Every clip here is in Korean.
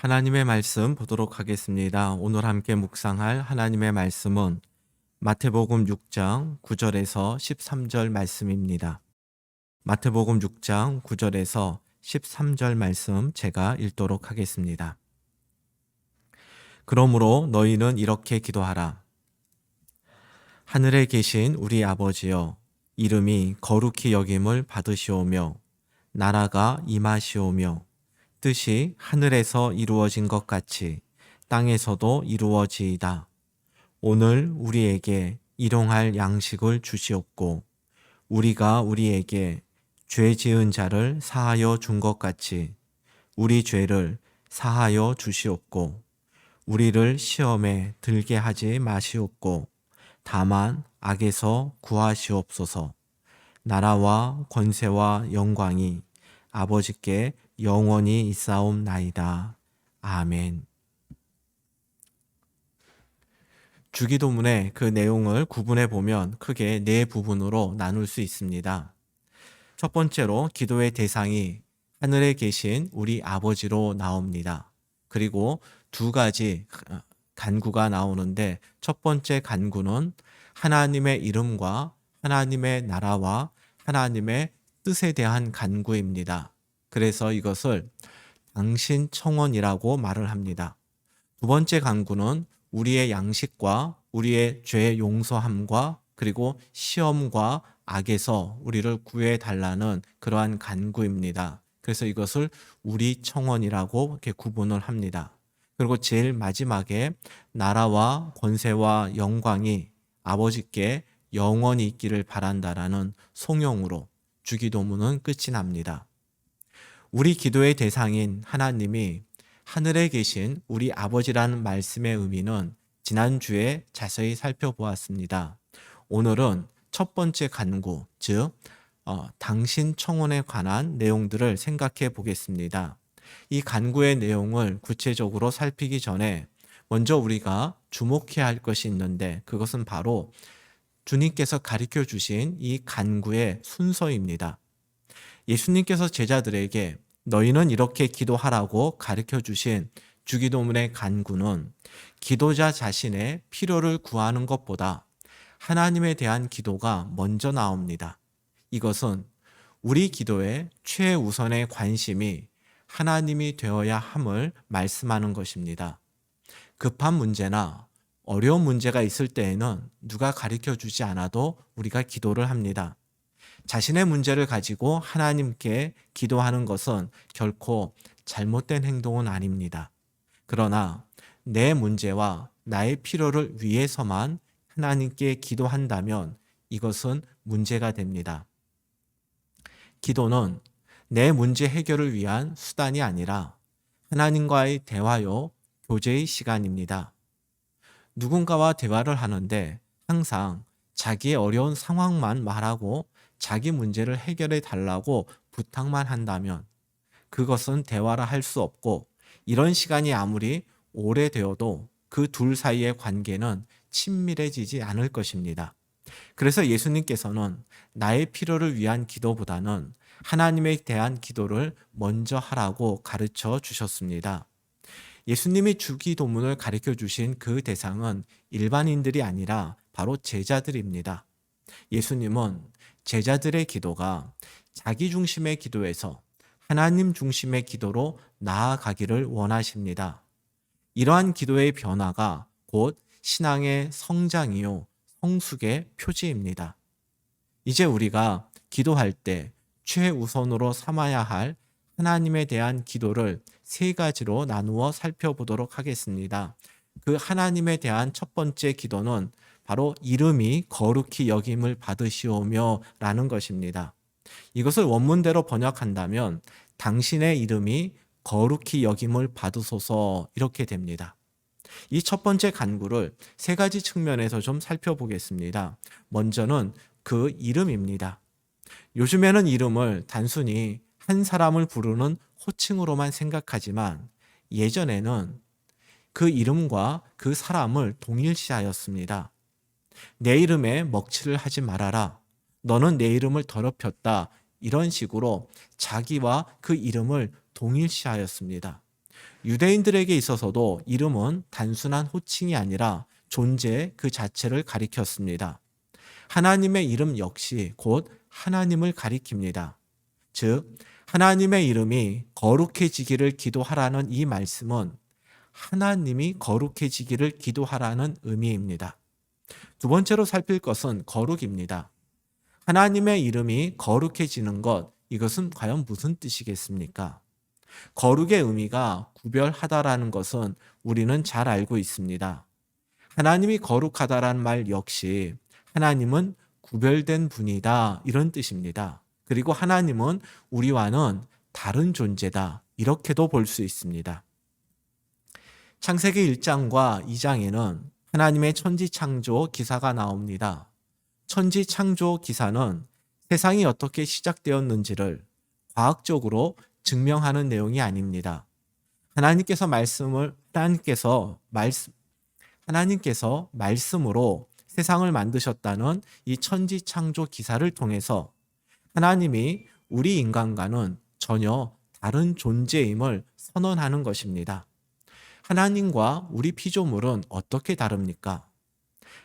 하나님의 말씀 보도록 하겠습니다. 오늘 함께 묵상할 하나님의 말씀은 마태복음 6장 9절에서 13절 말씀입니다. 마태복음 6장 9절에서 13절 말씀 제가 읽도록 하겠습니다. 그러므로 너희는 이렇게 기도하라. 하늘에 계신 우리 아버지여, 이름이 거룩히 여김을 받으시오며 나라가 임하시오며 뜻이 하늘에서 이루어진 것 같이 땅에서도 이루어지이다. 오늘 우리에게 일용할 양식을 주시옵고 우리가 우리에게 죄 지은 자를 사하여 준 것 같이 우리 죄를 사하여 주시옵고 우리를 시험에 들게 하지 마시옵고 다만 악에서 구하시옵소서. 나라와 권세와 영광이 아버지께 영원히 있사옵나이다. 아멘. 주기도문의 그 내용을 구분해 보면 크게 네 부분으로 나눌 수 있습니다. 첫 번째로 기도의 대상이 하늘에 계신 우리 아버지로 나옵니다. 그리고 두 가지 간구가 나오는데 첫 번째 간구는 하나님의 이름과 하나님의 나라와 하나님의 뜻에 대한 간구입니다. 그래서 이것을 당신 청원이라고 말을 합니다. 두 번째 간구는 우리의 양식과 우리의 죄 용서함과 그리고 시험과 악에서 우리를 구해 달라는 그러한 간구입니다. 그래서 이것을 우리 청원이라고 이렇게 구분을 합니다. 그리고 제일 마지막에 나라와 권세와 영광이 아버지께 영원히 있기를 바란다라는 송영으로 주기도문은 끝이 납니다. 우리 기도의 대상인 하나님이 하늘에 계신 우리 아버지라는 말씀의 의미는 지난주에 자세히 살펴보았습니다. 오늘은 첫 번째 간구, 즉 당신 청원에 관한 내용들을 생각해 보겠습니다. 이 간구의 내용을 구체적으로 살피기 전에 먼저 우리가 주목해야 할 것이 있는데 그것은 바로 주님께서 가르쳐 주신 이 간구의 순서입니다. 예수님께서 제자들에게 너희는 이렇게 기도하라고 가르쳐 주신 주기도문의 간구는 기도자 자신의 필요를 구하는 것보다 하나님에 대한 기도가 먼저 나옵니다. 이것은 우리 기도의 최우선의 관심이 하나님이 되어야 함을 말씀하는 것입니다. 급한 문제나 어려운 문제가 있을 때에는 누가 가르쳐 주지 않아도 우리가 기도를 합니다. 자신의 문제를 가지고 하나님께 기도하는 것은 결코 잘못된 행동은 아닙니다. 그러나 내 문제와 나의 필요를 위해서만 하나님께 기도한다면 이것은 문제가 됩니다. 기도는 내 문제 해결을 위한 수단이 아니라 하나님과의 대화요, 교제의 시간입니다. 누군가와 대화를 하는데 항상 자기의 어려운 상황만 말하고 자기 문제를 해결해 달라고 부탁만 한다면 그것은 대화라 할 수 없고 이런 시간이 아무리 오래되어도 그 둘 사이의 관계는 친밀해지지 않을 것입니다. 그래서 예수님께서는 나의 필요를 위한 기도보다는 하나님에 대한 기도를 먼저 하라고 가르쳐 주셨습니다. 예수님이 주기도문을 가르쳐 주신 그 대상은 일반인들이 아니라 바로 제자들입니다. 예수님은 제자들의 기도가 자기 중심의 기도에서 하나님 중심의 기도로 나아가기를 원하십니다. 이러한 기도의 변화가 곧 신앙의 성장이요, 성숙의 표지입니다. 이제 우리가 기도할 때 최우선으로 삼아야 할 하나님에 대한 기도를 세 가지로 나누어 살펴보도록 하겠습니다. 그 하나님에 대한 첫 번째 기도는 바로 이름이 거룩히 여김을 받으시오며 라는 것입니다. 이것을 원문대로 번역한다면 당신의 이름이 거룩히 여김을 받으소서 이렇게 됩니다. 이 첫 번째 간구를 세 가지 측면에서 좀 살펴보겠습니다. 먼저는 그 이름입니다. 요즘에는 이름을 단순히 한 사람을 부르는 호칭으로만 생각하지만 예전에는 그 이름과 그 사람을 동일시하였습니다. 내 이름에 먹칠을 하지 말아라. 너는 내 이름을 더럽혔다. 이런 식으로 자기와 그 이름을 동일시하였습니다. 유대인들에게 있어서도 이름은 단순한 호칭이 아니라 존재 그 자체를 가리켰습니다. 하나님의 이름 역시 곧 하나님을 가리킵니다. 즉, 하나님의 이름이 거룩해지기를 기도하라는 이 말씀은 하나님이 거룩해지기를 기도하라는 의미입니다. 두 번째로 살필 것은 거룩입니다. 하나님의 이름이 거룩해지는 것, 이것은 과연 무슨 뜻이겠습니까? 거룩의 의미가 구별하다라는 것은 우리는 잘 알고 있습니다. 하나님이 거룩하다라는 말 역시 하나님은 구별된 분이다, 이런 뜻입니다. 그리고 하나님은 우리와는 다른 존재다, 이렇게도 볼 수 있습니다. 창세기 1장과 2장에는 하나님의 천지 창조 기사가 나옵니다. 천지 창조 기사는 세상이 어떻게 시작되었는지를 과학적으로 증명하는 내용이 아닙니다. 하나님께서 말씀으로 세상을 만드셨다는 이 천지 창조 기사를 통해서 하나님이 우리 인간과는 전혀 다른 존재임을 선언하는 것입니다. 하나님과 우리 피조물은 어떻게 다릅니까?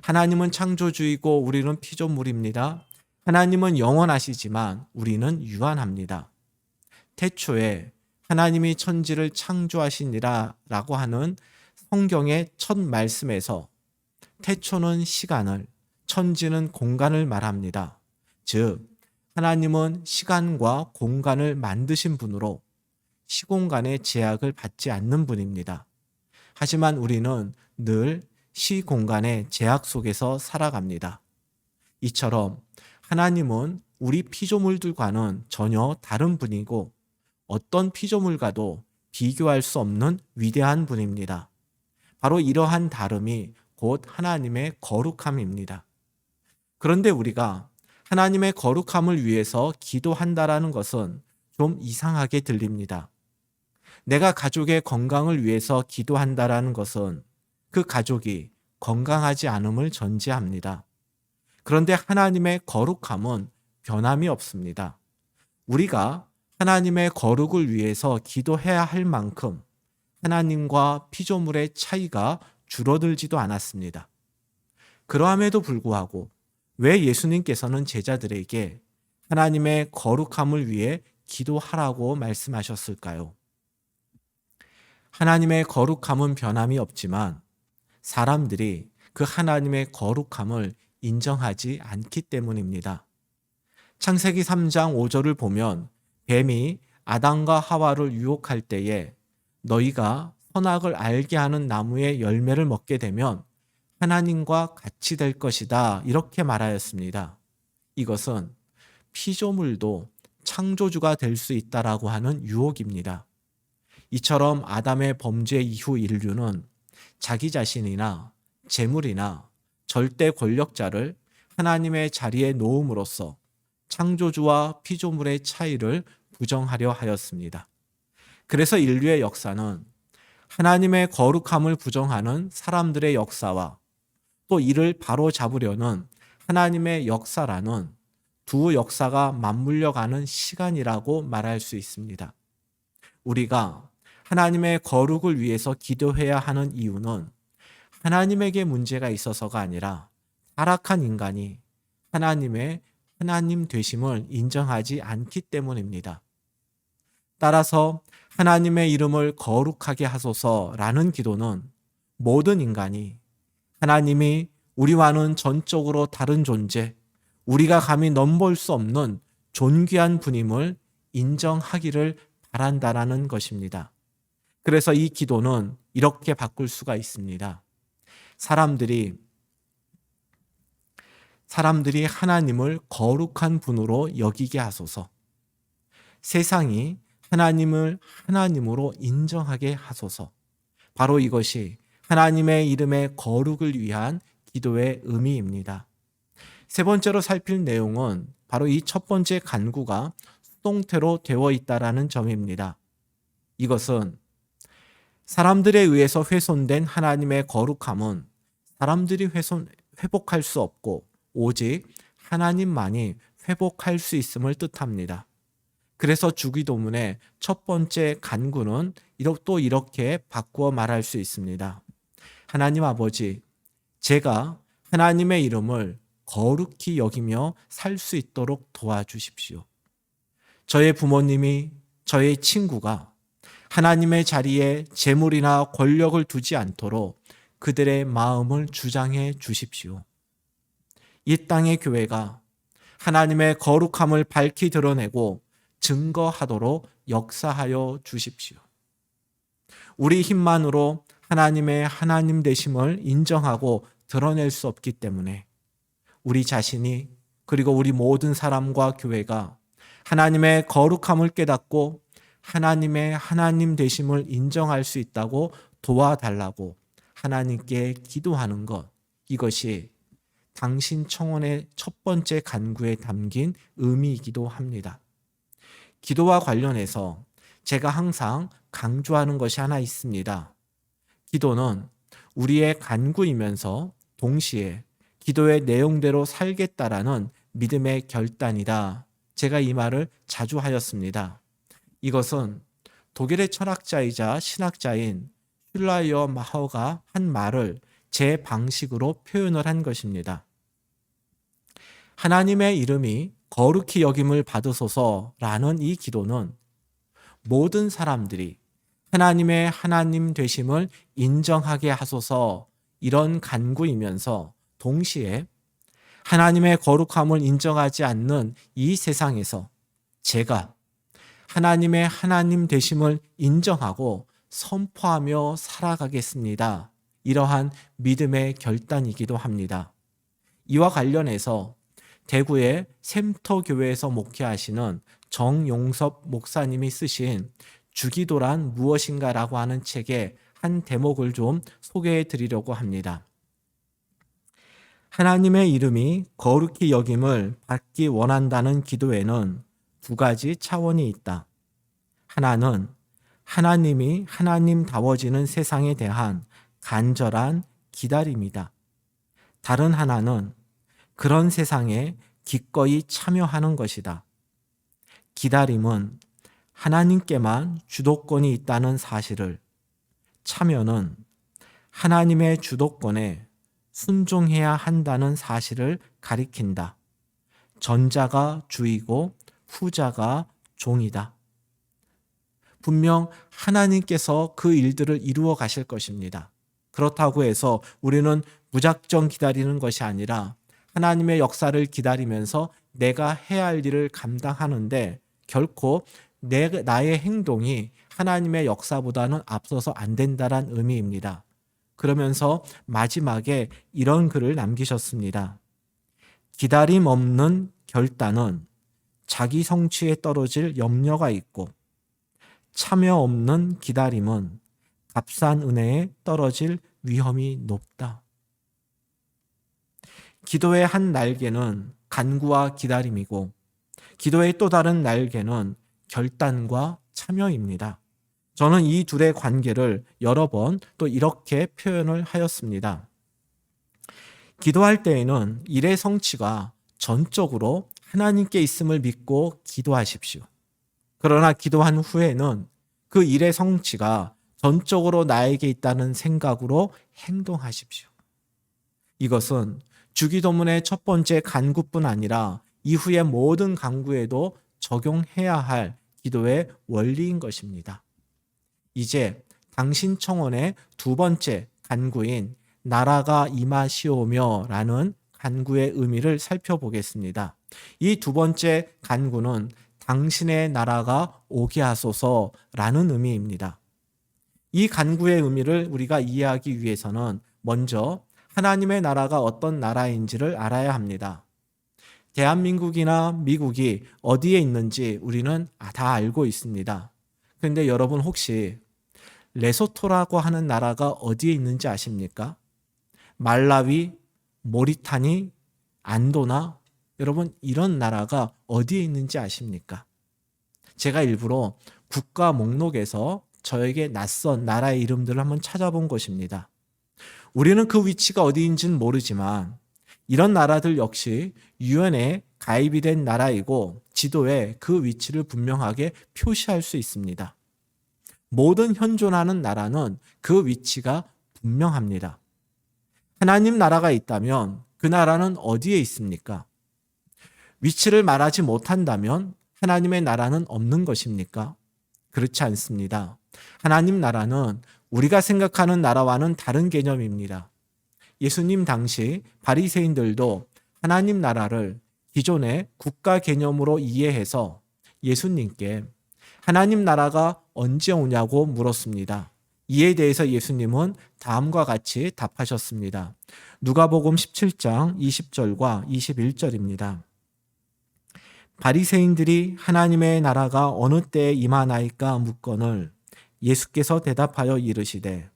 하나님은 창조주이고 우리는 피조물입니다. 하나님은 영원하시지만 우리는 유한합니다. 태초에 하나님이 천지를 창조하시니라 라고 하는 성경의 첫 말씀에서 태초는 시간을, 천지는 공간을 말합니다. 즉, 하나님은 시간과 공간을 만드신 분으로 시공간의 제약을 받지 않는 분입니다. 하지만 우리는 늘 시공간의 제약 속에서 살아갑니다. 이처럼 하나님은 우리 피조물들과는 전혀 다른 분이고 어떤 피조물과도 비교할 수 없는 위대한 분입니다. 바로 이러한 다름이 곧 하나님의 거룩함입니다. 그런데 우리가 하나님의 거룩함을 위해서 기도한다라는 것은 좀 이상하게 들립니다. 내가 가족의 건강을 위해서 기도한다라는 것은 그 가족이 건강하지 않음을 전제합니다. 그런데 하나님의 거룩함은 변함이 없습니다. 우리가 하나님의 거룩을 위해서 기도해야 할 만큼 하나님과 피조물의 차이가 줄어들지도 않았습니다. 그러함에도 불구하고 왜 예수님께서는 제자들에게 하나님의 거룩함을 위해 기도하라고 말씀하셨을까요? 하나님의 거룩함은 변함이 없지만 사람들이 그 하나님의 거룩함을 인정하지 않기 때문입니다. 창세기 3장 5절을 보면 뱀이 아담과 하와를 유혹할 때에 너희가 선악을 알게 하는 나무의 열매를 먹게 되면 하나님과 같이 될 것이다, 이렇게 말하였습니다. 이것은 피조물도 창조주가 될 수 있다라고 하는 유혹입니다. 이처럼 아담의 범죄 이후 인류는 자기 자신이나 재물이나 절대 권력자를 하나님의 자리에 놓음으로써 창조주와 피조물의 차이를 부정하려 하였습니다. 그래서 인류의 역사는 하나님의 거룩함을 부정하는 사람들의 역사와 또 이를 바로 잡으려는 하나님의 역사라는 두 역사가 맞물려 가는 시간이라고 말할 수 있습니다. 우리가 하나님의 거룩을 위해서 기도해야 하는 이유는 하나님에게 문제가 있어서가 아니라 타락한 인간이 하나님의 하나님 되심을 인정하지 않기 때문입니다. 따라서 하나님의 이름을 거룩하게 하소서라는 기도는 모든 인간이 하나님이 우리와는 전적으로 다른 존재, 우리가 감히 넘볼 수 없는 존귀한 분임을 인정하기를 바란다라는 것입니다. 그래서 이 기도는 이렇게 바꿀 수가 있습니다. 사람들이 하나님을 거룩한 분으로 여기게 하소서. 세상이 하나님을 하나님으로 인정하게 하소서. 바로 이것이 하나님의 이름의 거룩을 위한 기도의 의미입니다. 세 번째로 살필 내용은 바로 이 첫 번째 간구가 수동태로 되어 있다라는 점입니다. 이것은 사람들에 의해서 훼손된 하나님의 거룩함은 사람들이 회복할 수 없고 오직 하나님만이 회복할 수 있음을 뜻합니다. 그래서 주기도문의 첫 번째 간구는 또 이렇게 바꾸어 말할 수 있습니다. 하나님 아버지, 제가 하나님의 이름을 거룩히 여기며 살 수 있도록 도와주십시오. 저의 부모님이, 저의 친구가 하나님의 자리에 재물이나 권력을 두지 않도록 그들의 마음을 주장해 주십시오. 이 땅의 교회가 하나님의 거룩함을 밝히 드러내고 증거하도록 역사하여 주십시오. 우리 힘만으로 하나님의 하나님 되심을 인정하고 드러낼 수 없기 때문에 우리 자신이, 그리고 우리 모든 사람과 교회가 하나님의 거룩함을 깨닫고 하나님의 하나님 되심을 인정할 수 있다고 도와달라고 하나님께 기도하는 것, 이것이 당신 청원의 첫 번째 간구에 담긴 의미이기도 합니다. 기도와 관련해서 제가 항상 강조하는 것이 하나 있습니다. 기도는 우리의 간구이면서 동시에 기도의 내용대로 살겠다라는 믿음의 결단이다. 제가 이 말을 자주 하였습니다. 이것은 독일의 철학자이자 신학자인 슐라이어 마허가 한 말을 제 방식으로 표현을 한 것입니다. 하나님의 이름이 거룩히 여김을 받으소서라는 이 기도는 모든 사람들이 하나님의 하나님 되심을 인정하게 하소서, 이런 간구이면서 동시에 하나님의 거룩함을 인정하지 않는 이 세상에서 제가 하나님의 하나님 되심을 인정하고 선포하며 살아가겠습니다. 이러한 믿음의 결단이기도 합니다. 이와 관련해서 대구의 샘터교회에서 목회하시는 정용섭 목사님이 쓰신 주기도란 무엇인가라고 하는 책의 한 대목을 좀 소개해 드리려고 합니다. 하나님의 이름이 거룩히 여김을 받기 원한다는 기도에는 두 가지 차원이 있다. 하나는 하나님이 하나님다워지는 세상에 대한 간절한 기다림이다. 다른 하나는 그런 세상에 기꺼이 참여하는 것이다. 기다림은 하나님께만 주도권이 있다는 사실을, 참여는 하나님의 주도권에 순종해야 한다는 사실을 가리킨다. 전자가 주이고 후자가 종이다. 분명 하나님께서 그 일들을 이루어 가실 것입니다. 그렇다고 해서 우리는 무작정 기다리는 것이 아니라 하나님의 역사를 기다리면서 내가 해야 할 일을 감당하는데 결코 나의 행동이 하나님의 역사보다는 앞서서 안 된다는 의미입니다. 그러면서 마지막에 이런 글을 남기셨습니다. 기다림 없는 결단은 자기 성취에 떨어질 염려가 있고, 참여 없는 기다림은 값싼 은혜에 떨어질 위험이 높다. 기도의 한 날개는 간구와 기다림이고, 기도의 또 다른 날개는 결단과 참여입니다. 저는 이 둘의 관계를 여러 번 또 이렇게 표현을 하였습니다. 기도할 때에는 일의 성취가 전적으로 하나님께 있음을 믿고 기도하십시오. 그러나 기도한 후에는 그 일의 성취가 전적으로 나에게 있다는 생각으로 행동하십시오. 이것은 주기도문의 첫 번째 간구뿐 아니라 이후의 모든 간구에도 적용해야 할 기도의 원리인 것입니다. 이제 당신 청원의 두 번째 간구인 나라가 임하시오며 라는 간구의 의미를 살펴보겠습니다. 이 두 번째 간구는 당신의 나라가 오게 하소서라는 의미입니다. 이 간구의 의미를 우리가 이해하기 위해서는 먼저 하나님의 나라가 어떤 나라인지를 알아야 합니다. 대한민국이나 미국이 어디에 있는지 우리는 다 알고 있습니다. 그런데 여러분 혹시 레소토라고 하는 나라가 어디에 있는지 아십니까? 말라위, 모리타니, 안도나, 여러분 이런 나라가 어디에 있는지 아십니까? 제가 일부러 국가 목록에서 저에게 낯선 나라의 이름들을 한번 찾아본 것입니다. 우리는 그 위치가 어디인지는 모르지만 이런 나라들 역시 유엔에 가입이 된 나라이고 지도에 그 위치를 분명하게 표시할 수 있습니다. 모든 현존하는 나라는 그 위치가 분명합니다. 하나님 나라가 있다면 그 나라는 어디에 있습니까? 위치를 말하지 못한다면 하나님의 나라는 없는 것입니까? 그렇지 않습니다. 하나님 나라는 우리가 생각하는 나라와는 다른 개념입니다. 예수님 당시 바리새인들도 하나님 나라를 기존의 국가 개념으로 이해해서 예수님께 하나님 나라가 언제 오냐고 물었습니다. 이에 대해서 예수님은 다음과 같이 답하셨습니다. 누가복음 17장 20절과 21절입니다. 바리새인들이 하나님의 나라가 어느 때에 임하나이까 묻거늘 예수께서 대답하여 이르시되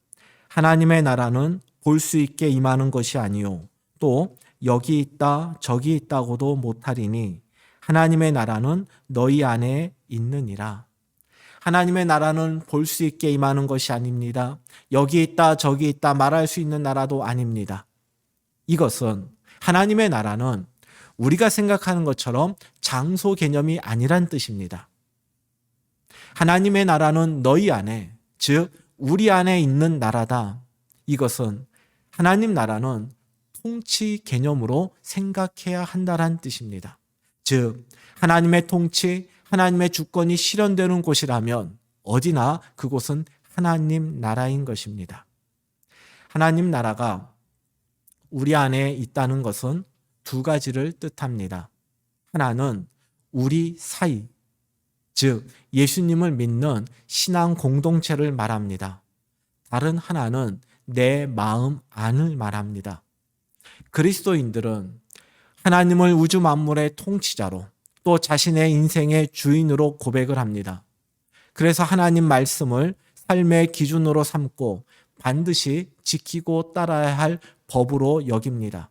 하나님의 나라는 볼 수 있게 임하는 것이 아니요 또 여기 있다 저기 있다고도 못하리니 하나님의 나라는 너희 안에 있느니라. 하나님의 나라는 볼 수 있게 임하는 것이 아닙니다. 여기 있다 저기 있다 말할 수 있는 나라도 아닙니다. 이것은 하나님의 나라는 우리가 생각하는 것처럼 장소 개념이 아니란 뜻입니다. 하나님의 나라는 너희 안에, 즉 우리 안에 있는 나라다. 이것은 하나님 나라는 통치 개념으로 생각해야 한다는 뜻입니다. 즉 하나님의 통치, 하나님의 주권이 실현되는 곳이라면 어디나 그곳은 하나님 나라인 것입니다. 하나님 나라가 우리 안에 있다는 것은 두 가지를 뜻합니다. 하나는 우리 사이, 즉 예수님을 믿는 신앙 공동체를 말합니다. 다른 하나는 내 마음 안을 말합니다. 그리스도인들은 하나님을 우주 만물의 통치자로 또 자신의 인생의 주인으로 고백을 합니다. 그래서 하나님 말씀을 삶의 기준으로 삼고 반드시 지키고 따라야 할 법으로 여깁니다.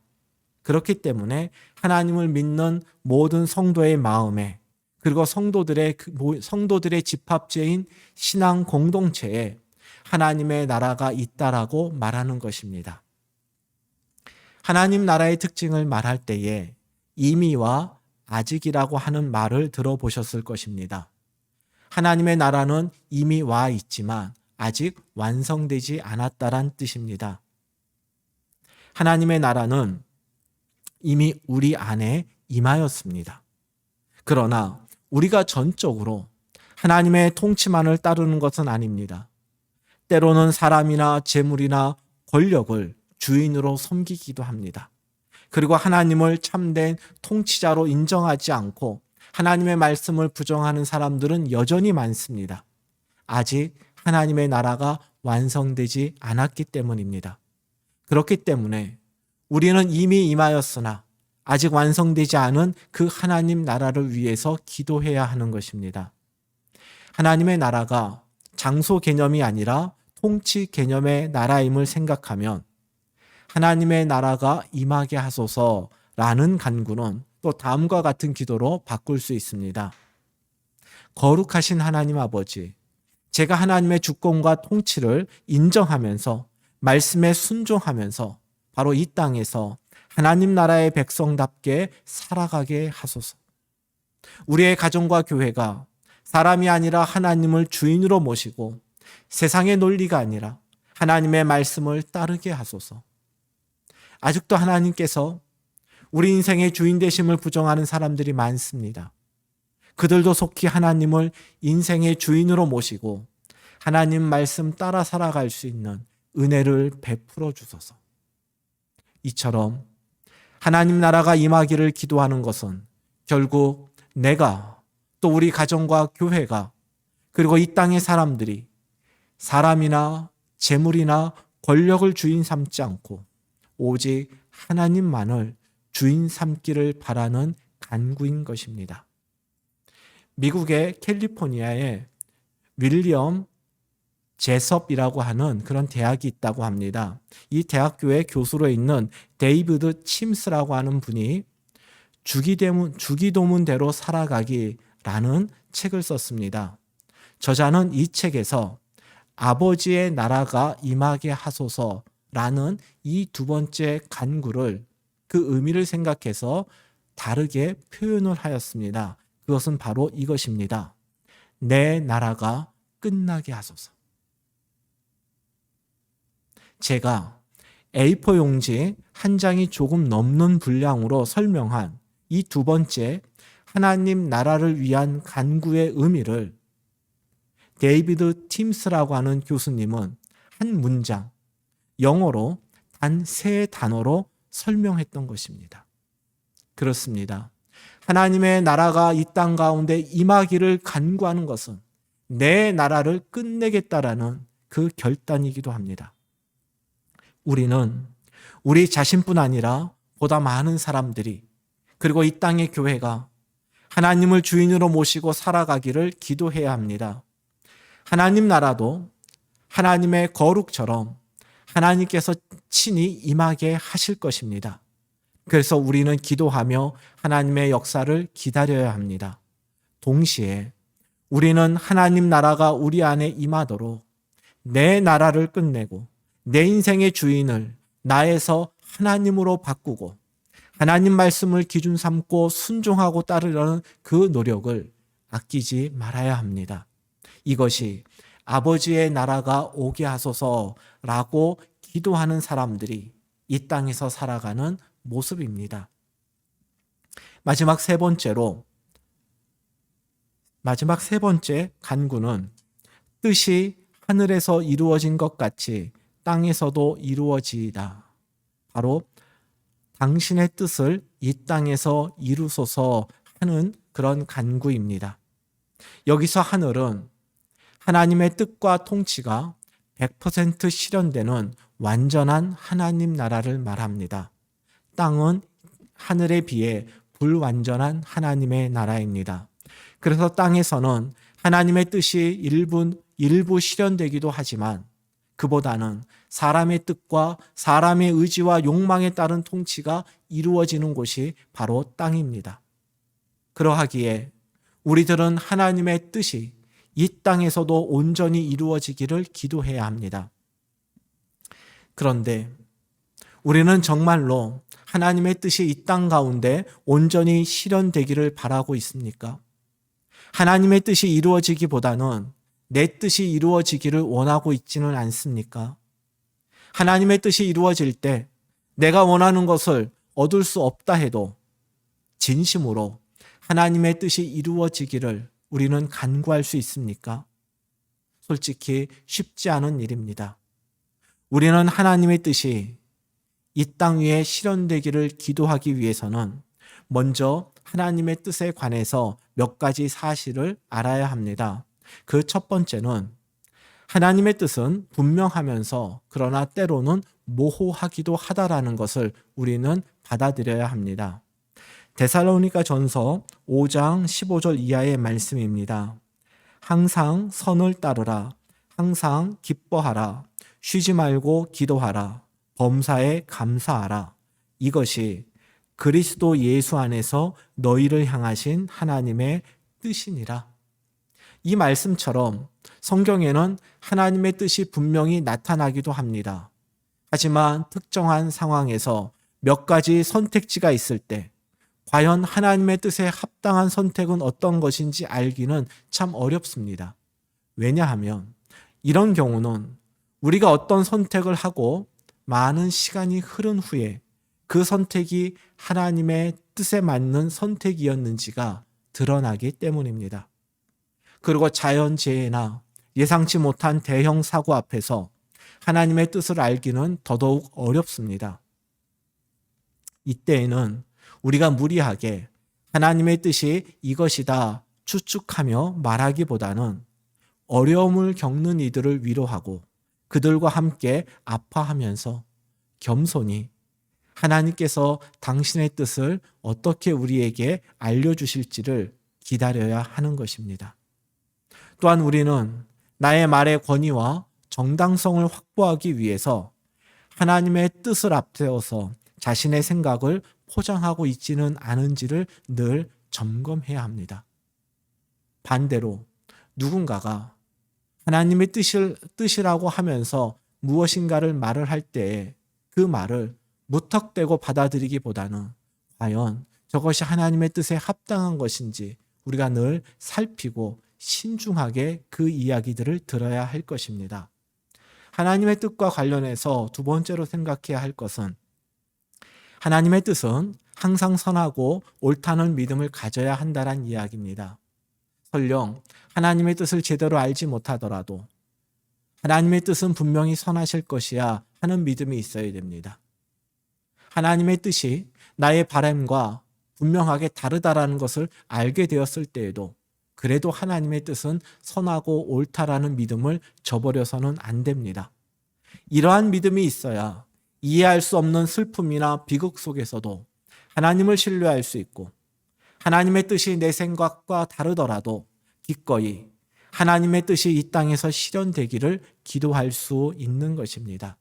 그렇기 때문에 하나님을 믿는 모든 성도의 마음에 그리고 성도들의 집합체인 신앙 공동체에 하나님의 나라가 있다라고 말하는 것입니다. 하나님 나라의 특징을 말할 때에 이미와 아직이라고 하는 말을 들어보셨을 것입니다. 하나님의 나라는 이미 와 있지만 아직 완성되지 않았다란 뜻입니다. 하나님의 나라는 이미 우리 안에 임하였습니다. 그러나 우리가 전적으로 하나님의 통치만을 따르는 것은 아닙니다. 때로는 사람이나 재물이나 권력을 주인으로 섬기기도 합니다. 그리고 하나님을 참된 통치자로 인정하지 않고 하나님의 말씀을 부정하는 사람들은 여전히 많습니다. 아직 하나님의 나라가 완성되지 않았기 때문입니다. 그렇기 때문에 우리는 이미 임하였으나 아직 완성되지 않은 그 하나님 나라를 위해서 기도해야 하는 것입니다. 하나님의 나라가 장소 개념이 아니라 통치 개념의 나라임을 생각하면 하나님의 나라가 임하게 하소서라는 간구는 또 다음과 같은 기도로 바꿀 수 있습니다. 거룩하신 하나님 아버지, 제가 하나님의 주권과 통치를 인정하면서 말씀에 순종하면서 바로 이 땅에서 하나님 나라의 백성답게 살아가게 하소서. 우리의 가정과 교회가 사람이 아니라 하나님을 주인으로 모시고 세상의 논리가 아니라 하나님의 말씀을 따르게 하소서. 아직도 하나님께서 우리 인생의 주인 되심을 부정하는 사람들이 많습니다. 그들도 속히 하나님을 인생의 주인으로 모시고 하나님 말씀 따라 살아갈 수 있는 은혜를 베풀어 주소서. 이처럼 하나님 나라가 임하기를 기도하는 것은 결국 내가 또 우리 가정과 교회가 그리고 이 땅의 사람들이 사람이나 재물이나 권력을 주인 삼지 않고 오직 하나님만을 주인 삼기를 바라는 간구인 것입니다. 미국의 캘리포니아에 윌리엄 제섭이라고 하는 그런 대학이 있다고 합니다. 이 대학교의 교수로 있는 데이비드 침스라고 하는 분이 주기도문대로 살아가기라는 책을 썼습니다. 저자는 이 책에서 아버지의 나라가 임하게 하소서라는 이 두 번째 간구를 그 의미를 생각해서 다르게 표현을 하였습니다. 그것은 바로 이것입니다. 내 나라가 끝나게 하소서. 제가 A4 용지 한 장이 조금 넘는 분량으로 설명한 이 두 번째 하나님 나라를 위한 간구의 의미를 데이비드 팀스라고 하는 교수님은 한 문장, 영어로 단 3단어로 설명했던 것입니다. 그렇습니다. 하나님의 나라가 이 땅 가운데 임하기를 간구하는 것은 내 나라를 끝내겠다라는 그 결단이기도 합니다. 우리는 우리 자신뿐 아니라 보다 많은 사람들이, 그리고 이 땅의 교회가 하나님을 주인으로 모시고 살아가기를 기도해야 합니다. 하나님 나라도 하나님의 거룩처럼 하나님께서 친히 임하게 하실 것입니다. 그래서 우리는 기도하며 하나님의 역사를 기다려야 합니다. 동시에 우리는 하나님 나라가 우리 안에 임하도록 내 나라를 끝내고 내 인생의 주인을 나에서 하나님으로 바꾸고 하나님 말씀을 기준 삼고 순종하고 따르려는 그 노력을 아끼지 말아야 합니다. 이것이 아버지의 나라가 오게 하소서라고 기도하는 사람들이 이 땅에서 살아가는 모습입니다. 마지막 세 번째 간구는 뜻이 하늘에서 이루어진 것 같이 땅에서도 이루어지이다. 바로 당신의 뜻을 이 땅에서 이루소서 하는 그런 간구입니다. 여기서 하늘은 하나님의 뜻과 통치가 100% 실현되는 완전한 하나님 나라를 말합니다. 땅은 하늘에 비해 불완전한 하나님의 나라입니다. 그래서 땅에서는 하나님의 뜻이 일부 실현되기도 하지만 그보다는 사람의 뜻과 사람의 의지와 욕망에 따른 통치가 이루어지는 곳이 바로 땅입니다. 그러하기에 우리들은 하나님의 뜻이 이 땅에서도 온전히 이루어지기를 기도해야 합니다. 그런데 우리는 정말로 하나님의 뜻이 이 땅 가운데 온전히 실현되기를 바라고 있습니까? 하나님의 뜻이 이루어지기보다는 내 뜻이 이루어지기를 원하고 있지는 않습니까? 하나님의 뜻이 이루어질 때 내가 원하는 것을 얻을 수 없다 해도 진심으로 하나님의 뜻이 이루어지기를 우리는 간구할 수 있습니까? 솔직히 쉽지 않은 일입니다. 우리는 하나님의 뜻이 이 땅 위에 실현되기를 기도하기 위해서는 먼저 하나님의 뜻에 관해서 몇 가지 사실을 알아야 합니다. 그 첫 번째는 하나님의 뜻은 분명하면서 그러나 때로는 모호하기도 하다라는 것을 우리는 받아들여야 합니다. 데살로니가 전서 5장 15절 이하의 말씀입니다. 항상 선을 따르라. 항상 기뻐하라. 쉬지 말고 기도하라. 범사에 감사하라. 이것이 그리스도 예수 안에서 너희를 향하신 하나님의 뜻이니라. 이 말씀처럼 성경에는 하나님의 뜻이 분명히 나타나기도 합니다. 하지만 특정한 상황에서 몇 가지 선택지가 있을 때 과연 하나님의 뜻에 합당한 선택은 어떤 것인지 알기는 참 어렵습니다. 왜냐하면 이런 경우는 우리가 어떤 선택을 하고 많은 시간이 흐른 후에 그 선택이 하나님의 뜻에 맞는 선택이었는지가 드러나기 때문입니다. 그리고 자연재해나 예상치 못한 대형 사고 앞에서 하나님의 뜻을 알기는 더더욱 어렵습니다. 이때에는 우리가 무리하게 하나님의 뜻이 이것이다 추측하며 말하기보다는 어려움을 겪는 이들을 위로하고 그들과 함께 아파하면서 겸손히 하나님께서 당신의 뜻을 어떻게 우리에게 알려주실지를 기다려야 하는 것입니다. 또한 우리는 나의 말의 권위와 정당성을 확보하기 위해서 하나님의 뜻을 앞세워서 자신의 생각을 포장하고 있지는 않은지를 늘 점검해야 합니다. 반대로 누군가가 하나님의 뜻이라고 하면서 무엇인가를 말을 할 때에 그 말을 무턱대고 받아들이기보다는 과연 저것이 하나님의 뜻에 합당한 것인지 우리가 늘 살피고 신중하게 그 이야기들을 들어야 할 것입니다. 하나님의 뜻과 관련해서 두 번째로 생각해야 할 것은 하나님의 뜻은 항상 선하고 옳다는 믿음을 가져야 한다는 이야기입니다. 설령 하나님의 뜻을 제대로 알지 못하더라도 하나님의 뜻은 분명히 선하실 것이야 하는 믿음이 있어야 됩니다. 하나님의 뜻이 나의 바람과 분명하게 다르다라는 것을 알게 되었을 때에도 그래도 하나님의 뜻은 선하고 옳다라는 믿음을 저버려서는 안 됩니다. 이러한 믿음이 있어야 이해할 수 없는 슬픔이나 비극 속에서도 하나님을 신뢰할 수 있고 하나님의 뜻이 내 생각과 다르더라도 기꺼이 하나님의 뜻이 이 땅에서 실현되기를 기도할 수 있는 것입니다.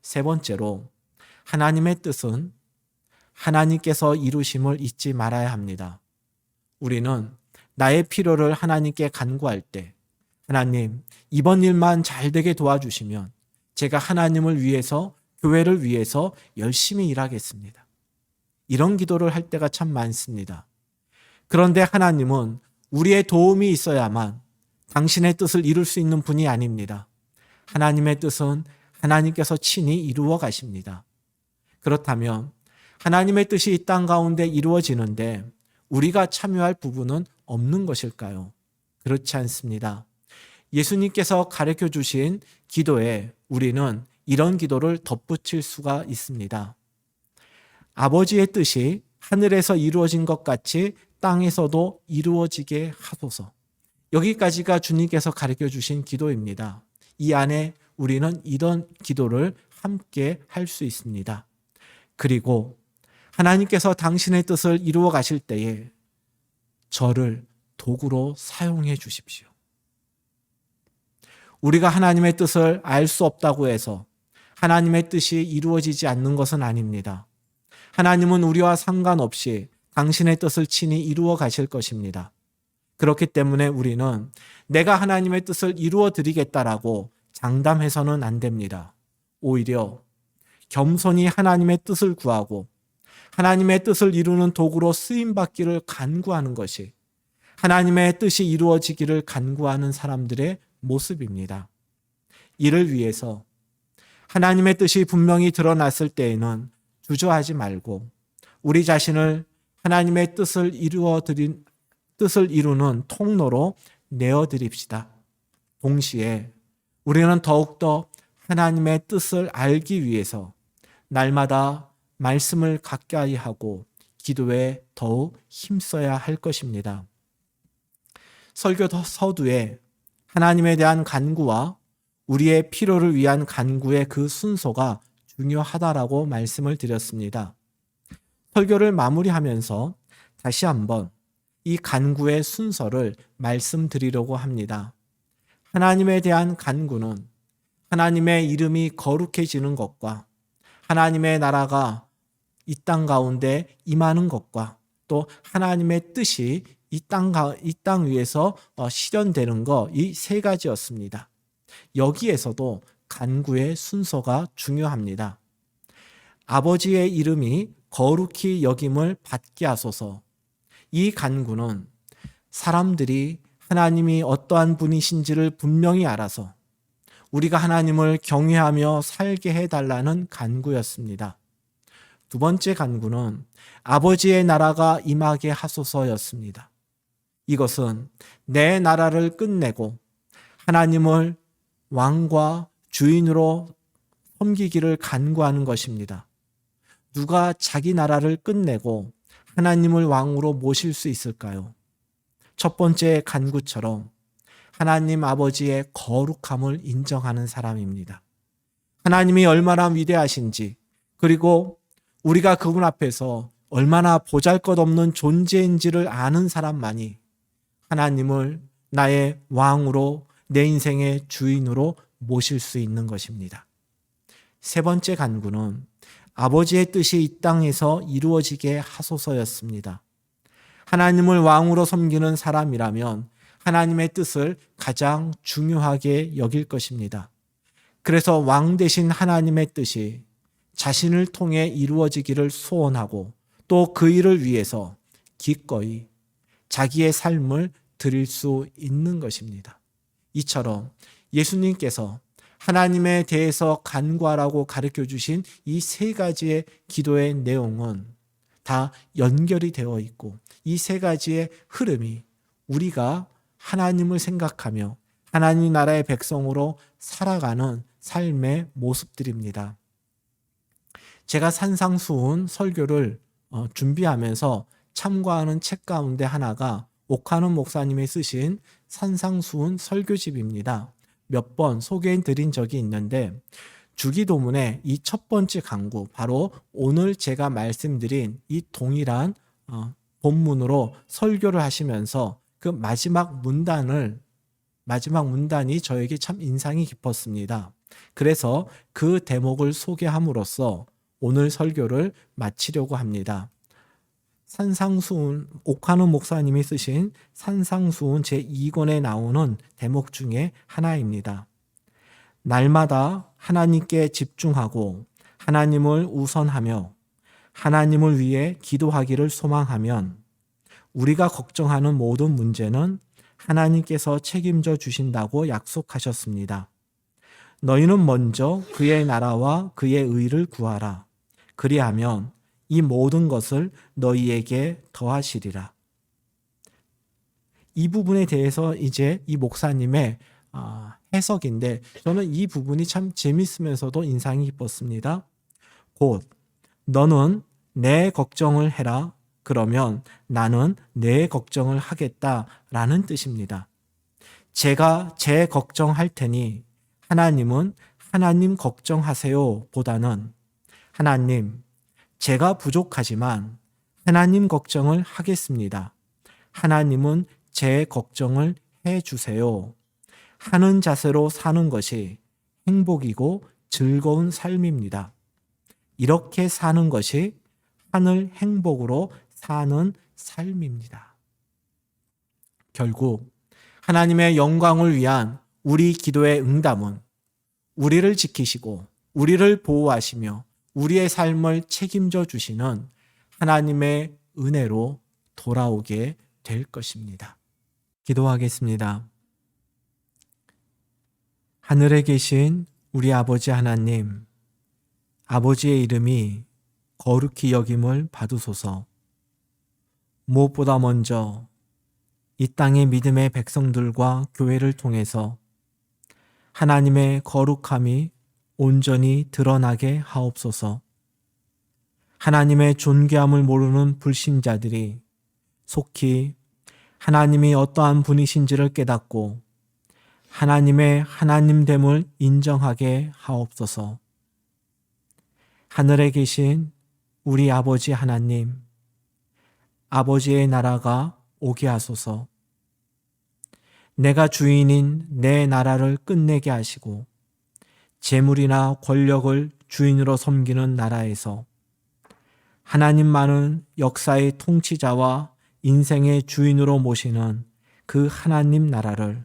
세 번째로 하나님의 뜻은 하나님께서 이루심을 잊지 말아야 합니다. 우리는 나의 필요를 하나님께 간구할 때 하나님, 이번 일만 잘 되게 도와주시면 제가 하나님을 위해서, 교회를 위해서 열심히 일하겠습니다. 이런 기도를 할 때가 참 많습니다. 그런데 하나님은 우리의 도움이 있어야만 당신의 뜻을 이룰 수 있는 분이 아닙니다. 하나님의 뜻은 하나님께서 친히 이루어 가십니다. 그렇다면 하나님의 뜻이 이 땅 가운데 이루어지는데 우리가 참여할 부분은 없는 것일까요? 그렇지 않습니다. 예수님께서 가르쳐 주신 기도에 우리는 이런 기도를 덧붙일 수가 있습니다. 아버지의 뜻이 하늘에서 이루어진 것 같이 땅에서도 이루어지게 하소서. 여기까지가 주님께서 가르쳐 주신 기도입니다. 이 안에 우리는 이런 기도를 함께 할 수 있습니다. 그리고 하나님께서 당신의 뜻을 이루어 가실 때에 저를 도구로 사용해 주십시오. 우리가 하나님의 뜻을 알 수 없다고 해서 하나님의 뜻이 이루어지지 않는 것은 아닙니다. 하나님은 우리와 상관없이 당신의 뜻을 친히 이루어 가실 것입니다. 그렇기 때문에 우리는 내가 하나님의 뜻을 이루어 드리겠다라고 장담해서는 안 됩니다. 오히려 겸손히 하나님의 뜻을 구하고 하나님의 뜻을 이루는 도구로 쓰임받기를 간구하는 것이 하나님의 뜻이 이루어지기를 간구하는 사람들의 모습입니다. 이를 위해서 하나님의 뜻이 분명히 드러났을 때에는 주저하지 말고 우리 자신을 하나님의 뜻을 이루는 통로로 내어드립시다. 동시에 우리는 더욱더 하나님의 뜻을 알기 위해서 날마다 말씀을 가까이 하고 기도에 더욱 힘써야 할 것입니다. 설교 서두에 하나님에 대한 간구와 우리의 필요를 위한 간구의 그 순서가 중요하다라고 말씀을 드렸습니다. 설교를 마무리하면서 다시 한번 이 간구의 순서를 말씀드리려고 합니다. 하나님에 대한 간구는 하나님의 이름이 거룩해지는 것과 하나님의 나라가 이 땅 가운데 임하는 것과 또 하나님의 뜻이 이 땅 위에서 실현되는 것, 이 세 가지였습니다. 여기에서도 간구의 순서가 중요합니다. 아버지의 이름이 거룩히 여김을 받게 하소서. 이 간구는 사람들이 하나님이 어떠한 분이신지를 분명히 알아서 우리가 하나님을 경외하며 살게 해달라는 간구였습니다. 두 번째 간구는 아버지의 나라가 임하게 하소서였습니다. 이것은 내 나라를 끝내고 하나님을 왕과 주인으로 섬기기를 간구하는 것입니다. 누가 자기 나라를 끝내고 하나님을 왕으로 모실 수 있을까요? 첫 번째 간구처럼 하나님 아버지의 거룩함을 인정하는 사람입니다. 하나님이 얼마나 위대하신지 그리고 우리가 그분 앞에서 얼마나 보잘것없는 존재인지를 아는 사람만이 하나님을 나의 왕으로 내 인생의 주인으로 모실 수 있는 것입니다. 세 번째 간구는 아버지의 뜻이 이 땅에서 이루어지게 하소서였습니다. 하나님을 왕으로 섬기는 사람이라면 하나님의 뜻을 가장 중요하게 여길 것입니다. 그래서 왕 대신 하나님의 뜻이 자신을 통해 이루어지기를 소원하고 또 그 일을 위해서 기꺼이 자기의 삶을 드릴 수 있는 것입니다. 이처럼 예수님께서 하나님에 대해서 간구하라고 가르쳐 주신 이 세 가지의 기도의 내용은 다 연결이 되어 있고 이 세 가지의 흐름이 우리가 하나님을 생각하며 하나님 나라의 백성으로 살아가는 삶의 모습들입니다. 제가 산상수훈 설교를 준비하면서 참고하는 책 가운데 하나가 옥하는 목사님이 쓰신 산상수훈 설교집입니다. 몇 번 소개해 드린 적이 있는데 주기도문의 이 첫 번째 강구, 바로 오늘 제가 말씀드린 이 동일한 본문으로 설교를 하시면서 그 마지막 문단이 저에게 참 인상이 깊었습니다. 그래서 그 대목을 소개함으로써 오늘 설교를 마치려고 합니다. 산상수훈, 옥하는 목사님이 쓰신 산상수훈 제2권에 나오는 대목 중에 하나입니다. 날마다 하나님께 집중하고 하나님을 우선하며 하나님을 위해 기도하기를 소망하면 우리가 걱정하는 모든 문제는 하나님께서 책임져 주신다고 약속하셨습니다. 너희는 먼저 그의 나라와 그의 의를 구하라. 그리하면 이 모든 것을 너희에게 더하시리라. 이 부분에 대해서 이제 이 목사님의 해석인데 저는 이 부분이 참 재밌으면서도 인상이 깊었습니다. 곧 너는 내 걱정을 해라. 그러면 나는 내 걱정을 하겠다라는 뜻입니다. 제가 제 걱정할 테니 하나님은 하나님 걱정하세요 보다는 하나님, 제가 부족하지만 하나님 걱정을 하겠습니다. 하나님은 제 걱정을 해주세요. 하는 자세로 사는 것이 행복이고 즐거운 삶입니다. 이렇게 사는 것이 하늘 행복으로 사는 삶입니다. 결국 하나님의 영광을 위한 우리 기도의 응답은 우리를 지키시고 우리를 보호하시며 우리의 삶을 책임져 주시는 하나님의 은혜로 돌아오게 될 것입니다. 기도하겠습니다. 하늘에 계신 우리 아버지 하나님, 아버지의 이름이 거룩히 여김을 받으소서. 무엇보다 먼저 이 땅의 믿음의 백성들과 교회를 통해서 하나님의 거룩함이 온전히 드러나게 하옵소서. 하나님의 존귀함을 모르는 불신자들이 속히 하나님이 어떠한 분이신지를 깨닫고 하나님의 하나님됨을 인정하게 하옵소서. 하늘에 계신 우리 아버지 하나님, 아버지의 나라가 오게 하소서. 내가 주인인 내 나라를 끝내게 하시고 재물이나 권력을 주인으로 섬기는 나라에서 하나님만은 역사의 통치자와 인생의 주인으로 모시는 그 하나님 나라를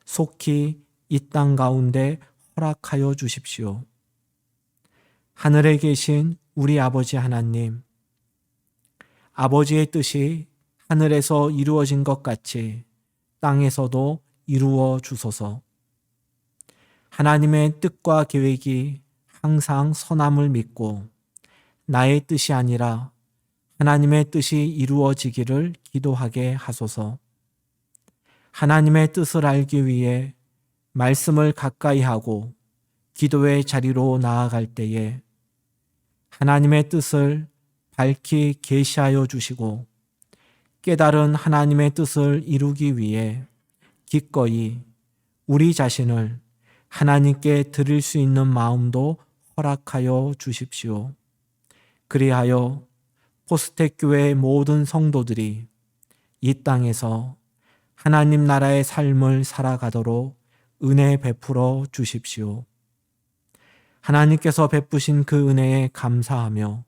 속히 이 땅 가운데 허락하여 주십시오. 하늘에 계신 우리 아버지 하나님, 아버지의 뜻이 하늘에서 이루어진 것 같이 땅에서도 이루어 주소서. 하나님의 뜻과 계획이 항상 선함을 믿고 나의 뜻이 아니라 하나님의 뜻이 이루어지기를 기도하게 하소서. 하나님의 뜻을 알기 위해 말씀을 가까이 하고 기도의 자리로 나아갈 때에 하나님의 뜻을 밝히 계시하여 주시고 깨달은 하나님의 뜻을 이루기 위해 기꺼이 우리 자신을 하나님께 드릴 수 있는 마음도 허락하여 주십시오. 그리하여 포스텍 교회의 모든 성도들이 이 땅에서 하나님 나라의 삶을 살아가도록 은혜 베풀어 주십시오. 하나님께서 베푸신 그 은혜에 감사하며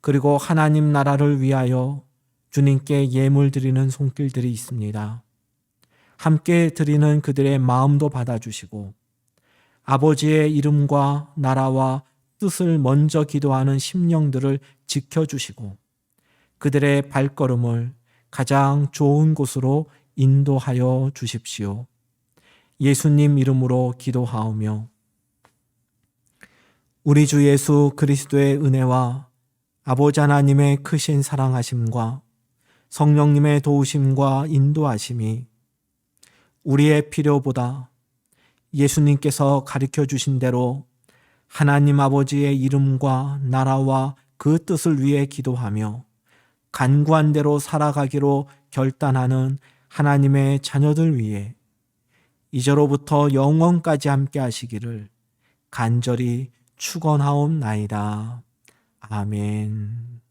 그리고 하나님 나라를 위하여 주님께 예물 드리는 손길들이 있습니다. 함께 드리는 그들의 마음도 받아주시고 아버지의 이름과 나라와 뜻을 먼저 기도하는 심령들을 지켜주시고 그들의 발걸음을 가장 좋은 곳으로 인도하여 주십시오. 예수님 이름으로 기도하오며 우리 주 예수 그리스도의 은혜와 아버지 하나님의 크신 사랑하심과 성령님의 도우심과 인도하심이 우리의 필요보다 예수님께서 가르쳐 주신 대로 하나님 아버지의 이름과 나라와 그 뜻을 위해 기도하며 간구한 대로 살아가기로 결단하는 하나님의 자녀들 위해 이제로부터 영원까지 함께 하시기를 간절히 축원하옵나이다. 아멘.